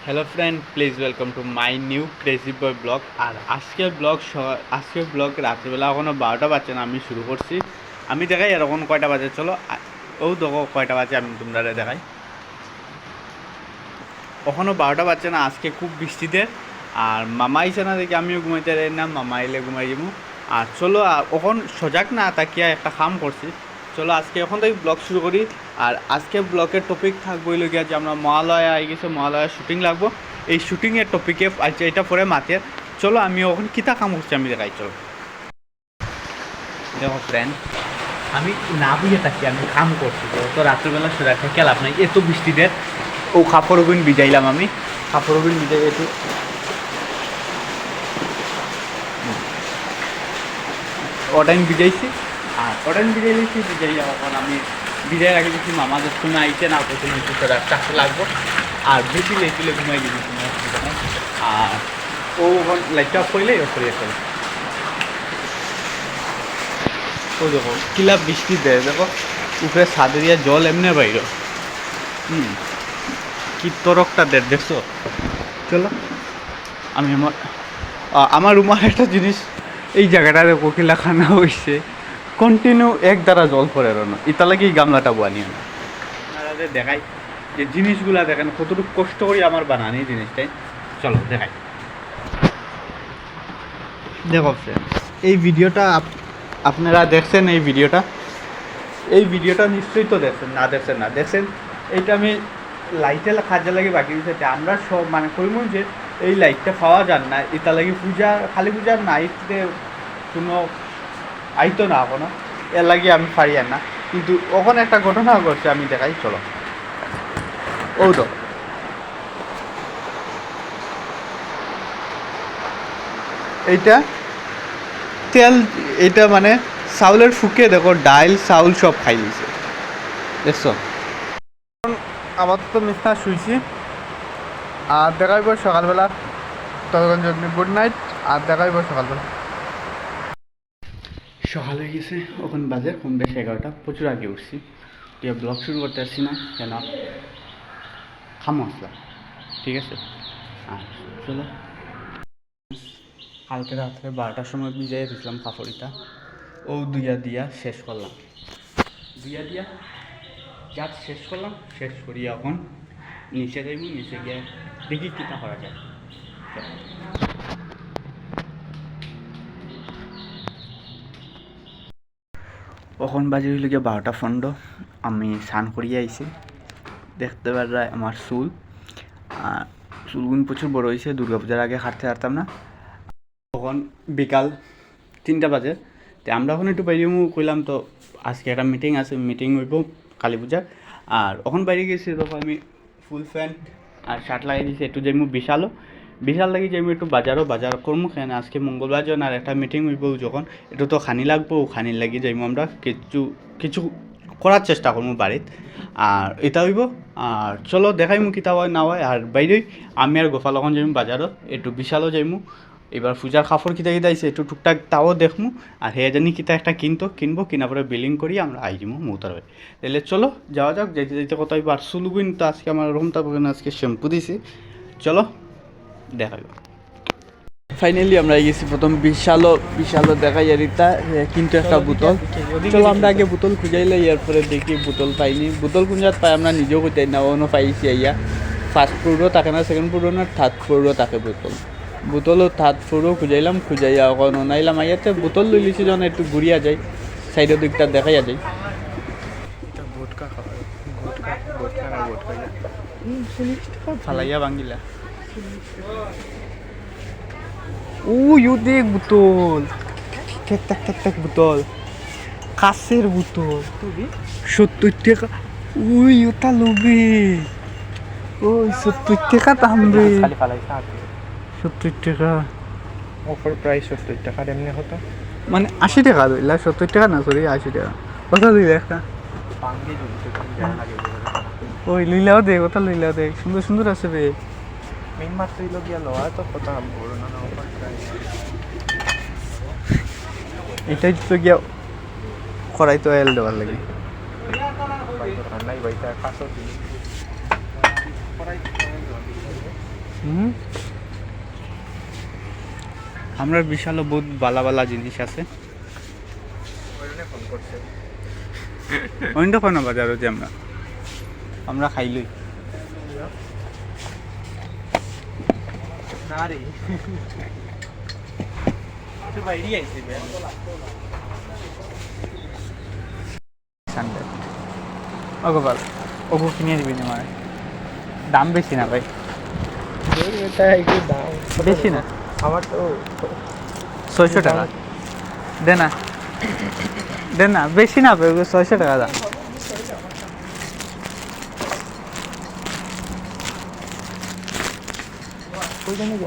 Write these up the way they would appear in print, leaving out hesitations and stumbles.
Hello friend, please welcome to my new crazy boy blog. আর আজকের blog রাত্রিবেলা এখনও 12টা বাজছে না, আমি শুরু করছি। আমি দেখাই আর এখন কয়টা বাজে, চলো ও দেখো কয়টা বাজে, আমি তোমরা দেখাই। এখনও 12টা বাজছে না, আজকে খুব বৃষ্টিতে। আর মামা আইসে না দেখি আমিও ঘুমাইতে পারি না, মামা আইলে ঘুমাই যাবো। আর চলো এখন সজাগ না তাকিয়া একটা কাম করছি। চলো আজকে এখন থেকে ব্লগ শুরু করি। আর আজকে ব্লগের টপিক থাকবো গিয়া যে আমরা মহালয়া আই গেছে, মহালয়া শুটিং লাগবো। এই শুটিংয়ের টপিকে আচ্ছা এটা পরে মাতের। চলো আমি ওখানে কিতা কাম করছি আমি দেখাই। চলো দেখো ফ্রেন্ড, আমি না বুঝে থাকি আমি কাম করছি, তো রাত্রিবেলা সোজা থাকি লাভ নাই। এত বৃষ্টিতে ও কাপড়গুন ভিজাইলাম, আমি কাপড়গুন ভিজাই একটু ওটাইম ভিজাইছি। আর ওটাইম ভিজাই দিয়েছি, ভিজাই এখন আমি ভিজাই রাখি দিচ্ছি। মামা যতক্ষণ আইসে না ততক্ষণ একটু চারটে লাগবো। আর বেশি লেটুলে ঘুমাই দিবি কোনো অসুবিধা নেই। আর ও ওখান লাইটটা অফ করলেই অফ করিয়ে ফেলে। ও দেখো কিলা বৃষ্টি দেয়, দেখো উপরে ছাদে দিয়া জল এমনি বাইর। কি তরকটা দেয় দেখছো। চলো আমি আমার রুমার একটা জিনিস, এই জায়গাটা দেখো কিলা খানা হয়েছে, কন্টিনিউ এক দ্বারা জল পড়ে রনো, ইতা লাগে এই গামলাটা বানিয়ে না। আপনারা দেখাই যে জিনিসগুলা দেখেন কতটুকু কষ্ট করি আমার বানানি জিনিসটাই। চলো দেখাই। দেখো ফ্রেন্ড, এই ভিডিওটা আপনারা দেখছেন, এই ভিডিওটা নিশ্চয়ই তো দেখছেন, না দেখছেন। এইটা আমি লাইটে কাজে লাগে বাকি দিতে আমরা সব মানে করিম যে এই লাইটটা পাওয়া যান না, এটা লাগে পূজা খালি পূজার নাইটে কোনো আইতো না কোনো, এর লাগে আমি পারি না। কিন্তু ওখানে একটা ঘটনা ঘটছে, আমি দেখাই। চলো ও তো এইটা তেল, এটা মানে চাউলের ফুকে দেখো ডাইল চাউল সব খাই দিছে, দেখছো। আবার তো মিথ্যা শুইছি। আর দেখাইব সকালবেলা, ততক্ষণ জন্য গুড নাইট। আর দেখাইব সকালবেলা। সকাল হয়ে গেছে, ওখানে বাজে কম বেশ 11টা, প্রচুর আগে উঠছি। তুই ব্লগ শুরু করতে পারছি না কেন, খামো আসলাম, ঠিক আছে। আর চলো, কালকে রাত্রে 12টার সময় ভিজাই দিয়েছিলাম কাপড়িটা, ও দিয়া শেষ করলাম, দিয়া জাস্ট শেষ করলাম। শেষ করি এখন নিচে যাইব, নিচে গিয়ে দেখি কীটা করা যায়। এখন বাজে হইল গিয়ে 12টা 15। আমি স্নান করিয়ে আইছি, দেখতে পারা আমার চুল, চুলগুন প্রচুর বড় হয়েছে, দুর্গাপূজার আগে হাঁটতে পারতাম না। তখন বিকাল 3টা বাজে, তো আমরা এখন একটু বাইরে কইলাম তো আজকে একটা মিটিং আছে, মিটিং হইব কালী পূজার। আর ওখন বাইরে গেছি, তখন আমি ফুল প্যান্ট আর শার্ট লাগাই দিয়েছি, একটু যাইমু বিশাল লাগি যাইমু একটু বাজার করবো, কেন আজকে মঙ্গলবার জন আর একটা মিটিং হইব যখন, একটু তো খানি লাগবো, খানির লাগি যাইমু আমরা কিছু করার চেষ্টা করবো বাড়িত। আর এটা হইব। আর চলো দেখাইমু কিতা হয় না হয়। আর বাইরেই আমি আর গোপাল এখন যাইমু বাজারও, একটু বিশালও যাইমু। এবার পূজার কাপড় কিতা আইসে একটু টুকটাক তাও দেখমু। আর হে জানি কিতা একটা কিনবো, কিনা পরে বিলিং করি আমরা আই যাবো মৌতার হয়ে। তাহলে চলো যাওয়া যাক, যাইতে কথা হইব। আর চুলগুন তো আজকে আমার রুমটা আজকে শ্যাম্পু দিছি, চলো দেখাইব। ফাইনালি আমরা গেছি প্রথম বিশালও দেখাই এরিতা, কিন্তু একটা বোতল। চলো আমরা আগে বোতল খুঁজাইলে, এরপরে দেখি বোতল পাইনি। বোতল খুঁজাত পাই আমরা নিজেও খুঁজাই না, অন্য পাইছি আইয়া। ফার্স্ট ফ্লোরও থাকে না, সেকেন্ড ফ্লোরও না, থার্ড ফ্লোরও থাকে বোতলও থার্ড ফ্লোরও খুঁজাইয়া এখন অনাইলাম আইয়াতে বোতল লই লিছি যখন একটু ঘুরিয়া যাই, সাইডের দিকটা দেখাইয়া যাই। ফালাইয়া ভাঙিলা ও ইউ দেখ বোতল, ঠেক বোতল, কাছের বোতল 70 টাকা। ওই ওটা লোবে, ওই 70 টাকা দাম রে, 70 টাকা অফার প্রাইস 70 টাকা এমনি হতো, মানে 80 টাকা দিলা, 70 টাকা না, সরি 80 টাকা। কথা দিলে একটা ওই লইলাও দেখ, ওটা লইলাও দেখ, সুন্দর সুন্দর আছে রে। মেইন মাত্র হইল গিয়া লওয়া তো কথা বড় না অফার প্রাইস। এটাই তো গিয়া করাই তো এল দেওয়ার লাগে। নাই ভাইটা 500 দিন আমরা বিশালও বহুত বালা বালা জিনিস আছে ফোন করছে অন্য কোনো বাজারও যে আমরা খাইলই না রে তো বাইরে আইছে সানডে গোপাল ওগো কিনে দিবি না মানে দাম বেশি না ভাই এটা একটু দাম বেশি না আমার তো 600 টাকা দে না বেশি না ভাই 600 টাকা দাম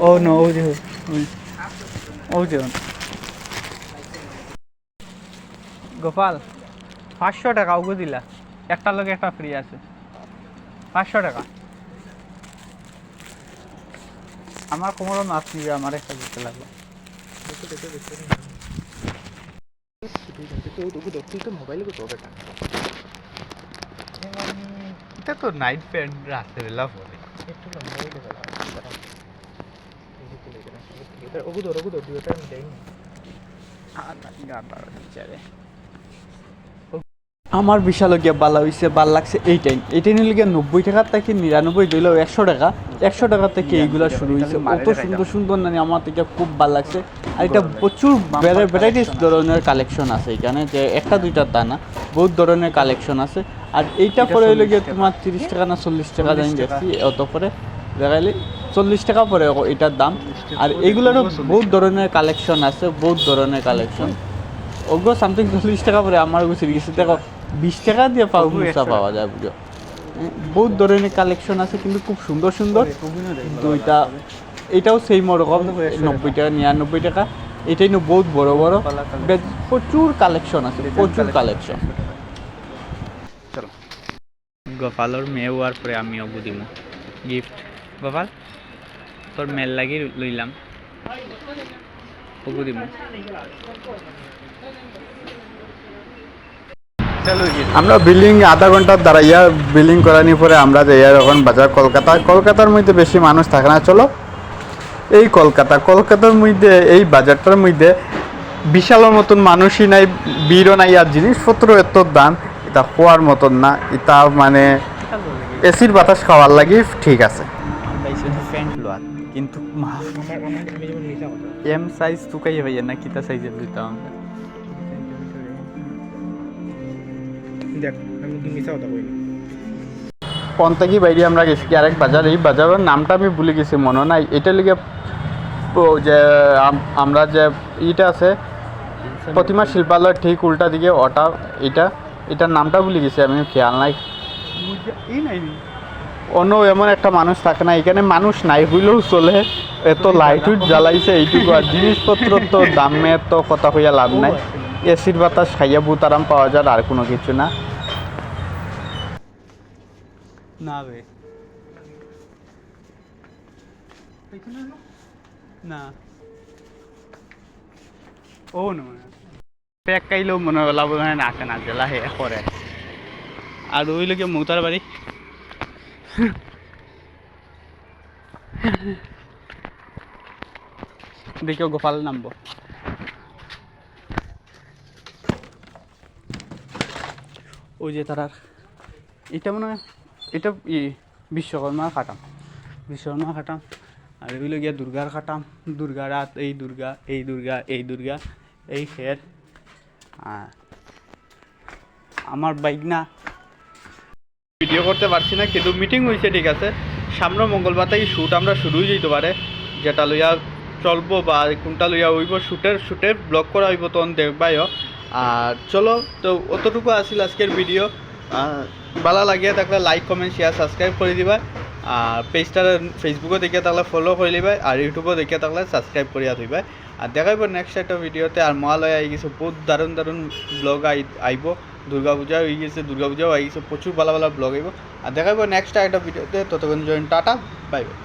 ও নো ও যে গোপাল 500 টাকা ওগো দিলা একটা লোক একটা ফ্রি আছে 500 টাকা আমার কোমরও নাচ নিবে আমার একটা দিতে লাগলো এটা তো নাইট প্যান্ট রাত্রেবেলা পরে আমার বিশাল গিয়ে ভালো হয়েছে ভাল লাগছে এইটাই নিলে গিয়ে 90 টাকার থেকে 99 দিলেও 100 টাকা থেকে এইগুলা শুরু হয়েছে অত সুন্দর সুন্দর নানি আমার থেকে খুব ভালো লাগছে আর এটা প্রচুর ভ্যারাইটিস ধরনের কালেকশন আছে এখানে যে একটা দুইটা তা না বহুত ধরনের কালেকশন আছে আর এইটা পরে হইলে গিয়ে তোমার 30 টাকা না 40 টাকা জানি দেখছি অত পরে দেখাইলে 40 টাকা পরে এটার দাম আর এইগুলোরও বহুত ধরনের কালেকশন আছে বহুত ধরনের কালেকশন ওগুলো সামথিং 40 টাকা পরে আমার গুছিয়ে গেছে দেখো 20 টাকা দিয়ে মুসা পাওয়া যায় বুঝো বহুত ধরনের কালেকশন আছে কিন্তু খুব সুন্দর সুন্দর কিন্তু এটাও সেই রকম 90 টাকা 99 টাকা এটাই না বহুত বড় বড় প্রচুর কালেকশন আছে প্রচুর কালেকশন চলো গোপালর মেয়ে হওয়ার পরে আমি ওগু দিব গিফট গোপাল তোর মেল লাগি লইলাম ওগু দিব আমরা বিলিং আধা ঘন্টার দাঁড়াইয়া বিলিং করানি পরে আমরা যাই এখন বাজার কলকাতার মধ্যে বেশি মানুষ থাকে না চলো এই কলকাতার মধ্যে এই বাজারটার মধ্যে বিশালের মতন মানুষই নাই ভিড়ও নাই আর জিনিসপত্র এত দাম এটা হওয়ার মতন না এটা মানে এসির বাতাস খাওয়ার লাগি ঠিক আছে কিন্তু এম সাইজ তুকাই ভাইয়া না কিতা সাইজের দিতাম আমরা দেখ আমি কি মিছা কথা কইনি পন্তাকি বাইরে আমরা গেছি আরেক বাজার এই বাজারের নামটা আমি ভুলে গেছি মনে নাই এটা লিগে যে আমরা যে ইটা আছে প্রতিমা শিল্পালয়ের ঠিক উল্টা দিকে ওটা এটার নামটা ভুলে গেছি আমি খেয়াল নাই অন্য এমন একটা মানুষ থাকে না এখানে মানুষ নাই হইলেও চলে এত লাইট উইট জ্বালাইছে এইটুকু আর জিনিসপত্র তো দামে তো কথা হইয়া লাভ নাই এসির বাতাস খাইয়া বহুত আরাম পাওয়া যায় আর কোনো কিছু না না বে না ও না পেক কাইলেও মনে ওলাব নাকে না জেলা হে করে আর ওই লোকে মৌতার বাড়ি দেখিও গোপাল নামবো ওই যে তারার এটা মনে হয় এটা বিশ্বকর্মা খাটাম আর ওইগুলো গিয়া দুর্গার খাটাম দুর্গা রাত এই দুর্গা এই খের আমার বাইক না ভিডিও করতে পারছি না কিন্তু মিটিং হয়েছে ঠিক আছে সামনে মঙ্গলবার থেকে শ্যুট আমরা শুরুই যেতে পারে যেটা লইয়া চলবো বা কোনটা লইয়া হইব শ্যুটের ব্লগ করা হইব তখন দেখবাইও আর চলো তো অতটুকু আসিল আজকের ভিডিও ভালো লাগিয়ে থাকলে লাইক কমেন্ট শেয়ার সাবস্ক্রাইব করে দিবা আর পেজটা ফেসবুকও দেখিয়ে থাকলে ফলো করে দিবা আর ইউটিউবও দেখিয়ে থাকলে সাবস্ক্রাইব করিয়া দিবা আর দেখাইব নেক্সট একটা ভিডিওতে আর মহালয় আই গেছে বহুত দারুণ ব্লগ আইব দুর্গাপূজা হয়ে গেছে দুর্গাপূজাও আই গেছে প্রচুর ভালো ব্লগ আইব আর দেখাইব নেক্সট একটা ভিডিওতে ততক্ষণ জয়েন টাটা বাই বাই